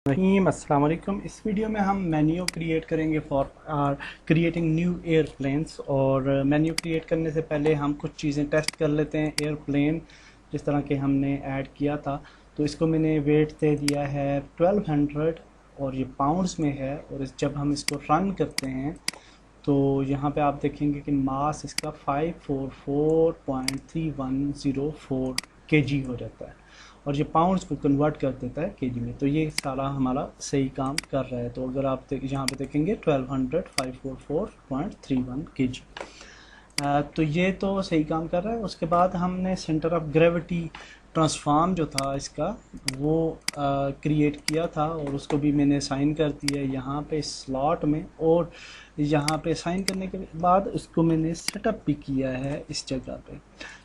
अस्सलाम वालेकुम। इस वीडियो में हम मेन्यू क्रिएट करेंगे फॉर क्रिएटिंग न्यू एयरप्लेन्स। और मेन्यू क्रिएट करने से पहले हम कुछ चीज़ें टेस्ट कर लेते हैं। एयरप्लेन जिस तरह के हमने ऐड किया था, तो इसको मैंने वेट दे दिया है 1200 और ये पाउंड्स में है। और जब हम इसको रन करते हैं तो यहाँ पे आप देखेंगे कि मास इसका 544.3104 केजी हो जाता है और ये पाउंड्स को कन्वर्ट कर देता है केजी में। तो ये सारा हमारा सही काम कर रहा है। तो अगर आप यहाँ पे देखेंगे 1200 544.31 केजी, तो ये तो सही काम कर रहा है। उसके बाद हमने सेंटर ऑफ ग्रेविटी ट्रांसफॉर्म जो था इसका वो क्रिएट किया था और उसको भी मैंने साइन कर दिया यहाँ पे स्लॉट में। और यहाँ पे साइन करने के बाद उसको मैंने सेटअप भी किया है इस जगह पे।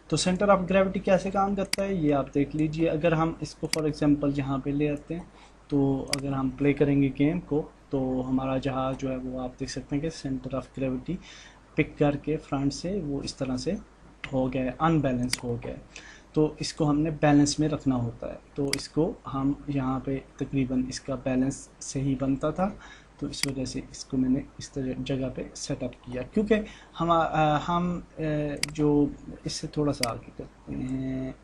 तो सेंटर ऑफ ग्रेविटी कैसे काम करता है ये आप देख लीजिए। अगर हम इसको फॉर एग्जांपल यहाँ पे ले आते हैं, तो अगर हम प्ले करेंगे गेम को, तो हमारा जहाज़ जो है वो आप देख सकते हैं कि सेंटर ऑफ ग्रेविटी पिक करके फ्रंट से वो इस तरह से हो गया है, अनबैलेंस हो गया है। तो इसको हमने बैलेंस में रखना होता है। तो इसको हम यहाँ पे तकरीबन इसका बैलेंस सही बनता था, तो इस वजह से इसको मैंने इस तरह जगह पे सेटअप किया। क्योंकि हम जो इससे थोड़ा सा आगे करते हैं,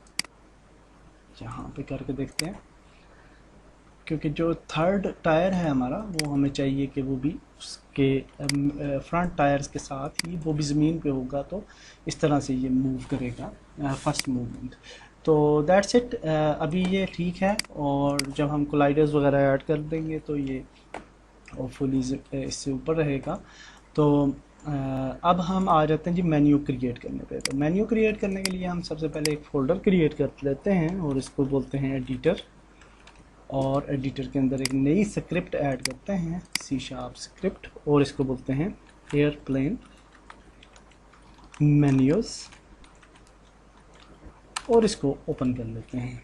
यहाँ पे करके देखते हैं। क्योंकि जो थर्ड टायर है हमारा, वो हमें चाहिए कि वो भी उसके फ्रंट टायर्स के साथ ही वो भी ज़मीन पे होगा, तो इस तरह से ये मूव करेगा फर्स्ट मूवमेंट। तो दैट्स इट। अभी ये ठीक है और जब हम कोलाइडर्स वगैरह ऐड कर देंगे तो ये होपफुली इससे ऊपर रहेगा। तो अब हम आ जाते हैं जी मेन्यू क्रिएट करने पे। तो मेन्यू क्रिएट करने के लिए हम सबसे पहले एक फ़ोल्डर क्रिएट कर लेते हैं और इसको बोलते हैं एडिटर। और एडिटर के अंदर एक नई स्क्रिप्ट ऐड करते हैं, C# स्क्रिप्ट, और इसको बोलते हैं एयरप्लेन मेन्यूज़, और इसको ओपन कर लेते हैं।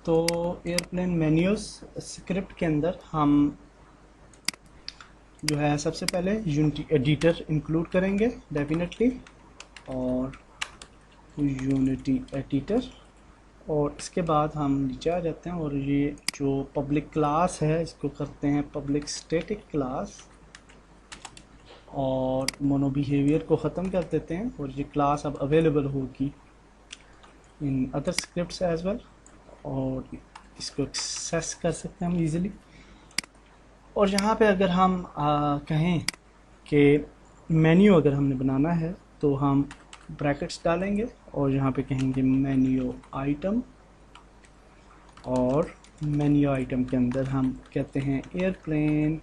तो एयरप्लेन मेन्यूज़ स्क्रिप्ट के अंदर हम जो है सबसे पहले यूनिटी एडिटर इंक्लूड करेंगे डेफिनेटली, और यूनिटी एडिटर। और इसके बाद हम नीचे आ जाते हैं और ये जो पब्लिक क्लास है इसको करते हैं पब्लिक स्टैटिक क्लास, और मोनो बिहेवियर को ख़त्म कर देते हैं। और ये क्लास अब अवेलेबल होगी in other scripts as well, और इसको एक्सेस कर सकते हैं हम इजीली। और यहाँ पे अगर हम कहें कि मेन्यू अगर हमने बनाना है तो हम ब्रैकेट्स डालेंगे और यहाँ पे कहेंगे मेन्यू आइटम, और मेन्यू आइटम के अंदर हम कहते हैं एयरप्लेन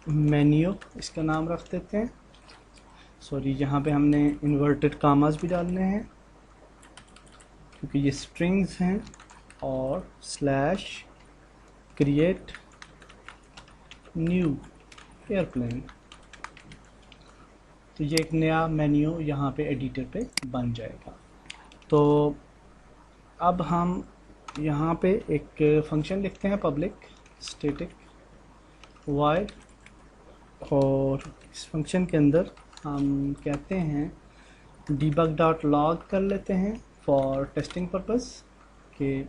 मेन्यू, इसका नाम रख देते हैं। सॉरी, यहाँ पे हमने इन्वर्टेड कामास भी डालने हैं क्योंकि ये स्ट्रिंग्स हैं, और स्लैश क्रिएट न्यू एयरप्लेन। तो ये एक नया मेन्यू यहाँ पे एडिटर पे बन जाएगा। तो अब हम यहाँ पे एक फंक्शन लिखते हैं पब्लिक स्टैटिक वाइड, और इस फंक्शन के अंदर हम कहते हैं debug.log कर लेते हैं फॉर टेस्टिंग पर्पस के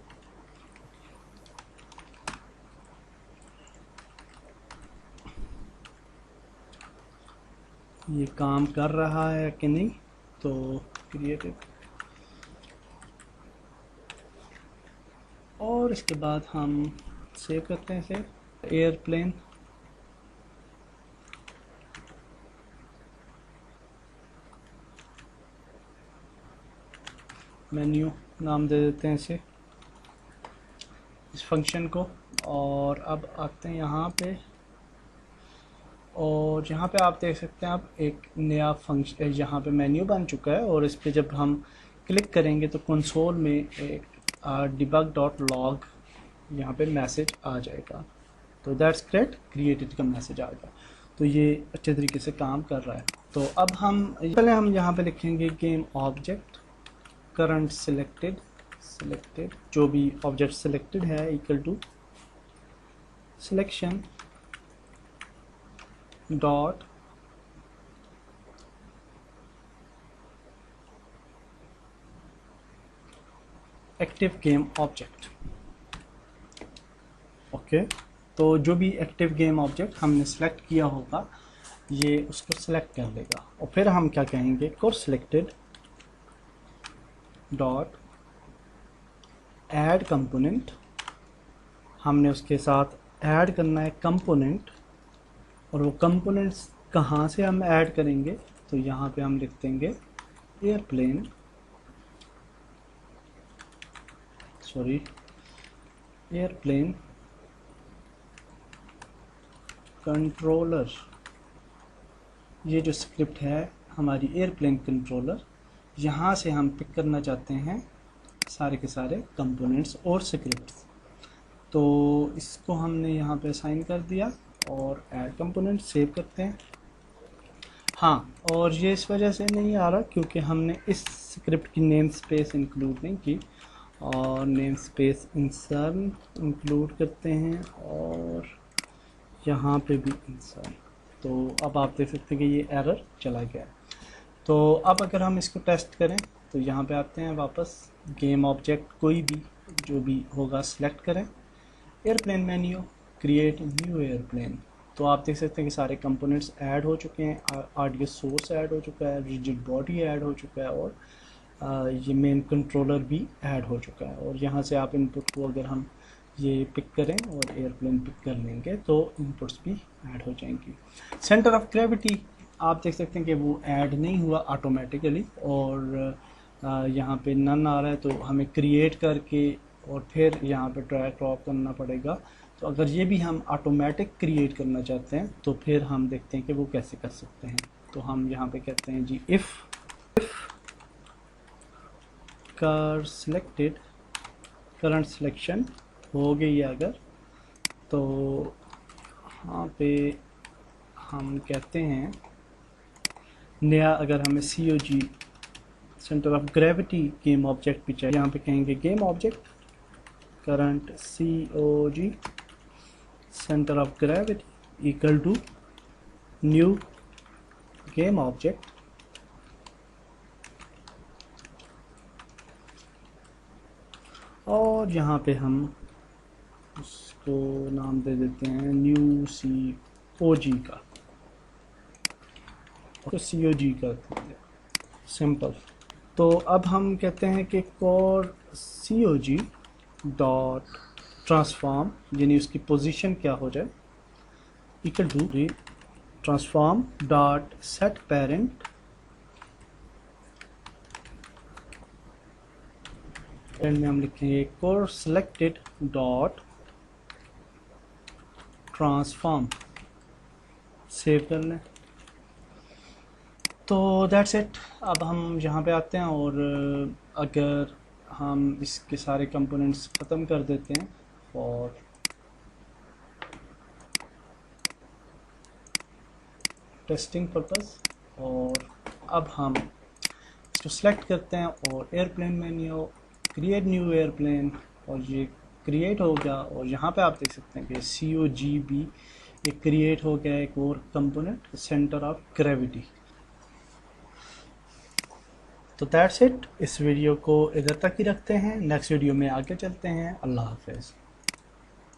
ये काम कर रहा है कि नहीं। तो क्रिएटिव, और इसके बाद हम सेव करते हैं इसे एयरप्लेन मेन्यू नाम दे देते हैं इसे, इस फंक्शन को। और अब आते हैं यहाँ पे, और यहाँ पे आप देख सकते हैं आप एक नया फंक्शन यहाँ पे मेन्यू बन चुका है। और इस पर जब हम क्लिक करेंगे तो कंसोल में एक debug.log यहाँ पे मैसेज आ जाएगा। तो दैट्स ग्रेट, क्रिएटेड का मैसेज आ गया। तो ये अच्छे तरीके से काम कर रहा है। तो अब हम पहले हम यहाँ पे लिखेंगे गेम ऑब्जेक्ट करंट सिलेक्टेड जो भी ऑब्जेक्ट सिलेक्टेड है equal to selection dot active game object. Okay, तो जो भी एक्टिव गेम ऑब्जेक्ट हमने सेलेक्ट किया होगा ये उसको सेलेक्ट कर लेगा। और फिर हम क्या कहेंगे, course selected dot add component, हमने उसके साथ ऐड करना है कंपोनेंट। और वो कंपोनेंट्स कहाँ से हम ऐड करेंगे, तो यहाँ पे हम लिख देंगे एयरप्लेन, सॉरी एयरप्लेन कंट्रोलर। ये जो स्क्रिप्ट है हमारी एयरप्लेन कंट्रोलर, यहाँ से हम पिक करना चाहते हैं सारे के सारे कंपोनेंट्स और स्क्रिप्ट्स। तो इसको हमने यहाँ पे असाइन कर दिया और ऐड कंपोनेंट सेव करते हैं। हाँ, और ये इस वजह से नहीं आ रहा क्योंकि हमने इस स्क्रिप्ट की नेम स्पेस इंक्लूड नहीं की, और नेम स्पेस इंसर्ट इंक्लूड करते हैं और यहाँ पे भी इंसर्ट। तो अब आप देख सकते हैं कि ये एरर चला गया। तो अब अगर हम इसको टेस्ट करें तो यहाँ पे आते हैं वापस, गेम ऑब्जेक्ट कोई भी जो भी होगा सिलेक्ट करें, airplane menu, create new airplane. तो आप देख सकते हैं कि सारे कंपोनेंट्स ऐड हो चुके हैं, ऑडियो सोर्स ऐड हो चुका है, रिजिड बॉडी ऐड हो चुका है और ये मेन कंट्रोलर भी ऐड हो चुका है। और यहाँ से आप इनपुट को अगर हम ये पिक करें और एयरप्लेन पिक कर लेंगे तो इनपुट्स भी ऐड हो जाएंगी। सेंटर ऑफ ग्रेविटी आप देख सकते हैं कि वो ऐड नहीं हुआ ऑटोमेटिकली, और यहाँ पे नन आ रहा है, तो हमें क्रिएट करके और फिर यहाँ पे ड्रैग ड्रॉप करना पड़ेगा। तो अगर ये भी हम ऑटोमेटिक क्रिएट करना चाहते हैं तो फिर हम देखते हैं कि वो कैसे कर सकते हैं। तो हम यहाँ पे कहते हैं जी इफ़ कर सिलेक्टेड, करंट सिलेक्शन हो गई है अगर, तो यहाँ पे हम कहते हैं नया, अगर हमें COG centre of gravity game object भी चाहिए, यहाँ पे कहेंगे game object current COG centre of gravity equal to new game object, और यहाँ पे हम उसको नाम दे देते हैं न्यू COG का, तो COG कर देते हैं, सिंपल। तो अब हम कहते हैं कि कोर COG डॉट ट्रांसफॉर्म, यानी उसकी पोजीशन क्या हो जाए, equal to transform dot set parent, end में हम लिखेंगे core selected dot transform, save कर लें। तो दैट्स इट। अब हम यहाँ पे आते हैं और अगर हम इसके सारे कंपोनेंट्स ख़त्म कर देते हैं फॉर टेस्टिंग पर्पस, और अब हम इसको सेलेक्ट करते हैं और airplane menu, create new airplane, और ये क्रिएट हो गया। और यहाँ पे आप देख सकते हैं कि COG भी एक क्रिएट हो गया, एक और कंपोनेंट सेंटर ऑफ ग्रेविटी। तो दैट्स इट। इस वीडियो को इधर तक ही रखते हैं, नेक्स्ट वीडियो में आगे चलते हैं। अल्लाह हाफिज़।